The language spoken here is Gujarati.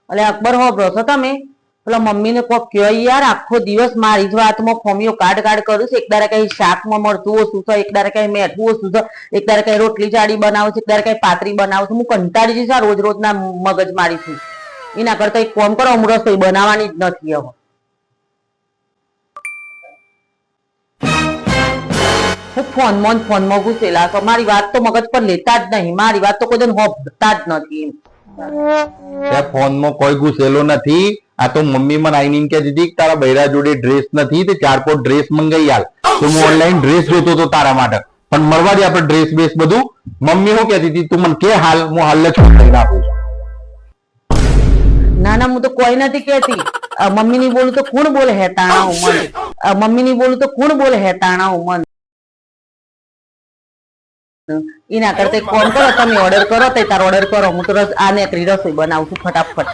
એટલે અકબર હોબરો છો તમે પેલા મમ્મી ને કોક કયો યાર, આખો દિવસ મારી જ વાતમાં ખોમીઓ કાઢ કરું છું. એક દાડે કઈ શાકમાં મળતું ઓછું છે, એક દાડે કઈ મેઠું ઓછું છે, એક દાડે કઈ રોટલી જાડી બનાવું છું, એક દાડે કઈ પાતરી બનાવું છું. હું કંટાળી જઈશ રોજ રોજ ના મગજ મારી છું. એના કરતા એક કોમ કરો, હું રસોઈ બનાવવાની જ નથી હવે. હું ફોનમાં ઘૂસેલા છો. મારી વાત તો મગજ પર લેતા જ નહીં. મારી વાત તો કોઈ હોપતા જ નથી. ફોનમાં કોઈ ઘૂસેલો નથી. આ તો મમ્મી મને આવીને કે દીધી તારા બૈરા જોડે ડ્રેસ નથી, તે 4-5 ડ્રેસ મંગાઈ આલ. તો હું ઓનલાઈન ડ્રેસ જોતો હતો તારા માટે, પણ મળવા દે આપણે ડ્રેસ બેસ બધું. મમ્મી શું કહેતી હતી, તું મને કે હાલ, હું હાલ જ લઈને આપું. ના ના, હું તો કોઈ નથી કેતી. મમ્મી ની બોલું તો કોણ બોલે હેતાણા ઉમન. મમ્મી ની બોલું તો કોણ બોલે હેતાણા ઉમન. એના કરતા કોમ કરો, તમે ઓર્ડર કરો, તે તાર ઓર્ડર કરો. હું તો આ નેકરી રસોઈ બનાવું છું ફટાફટ.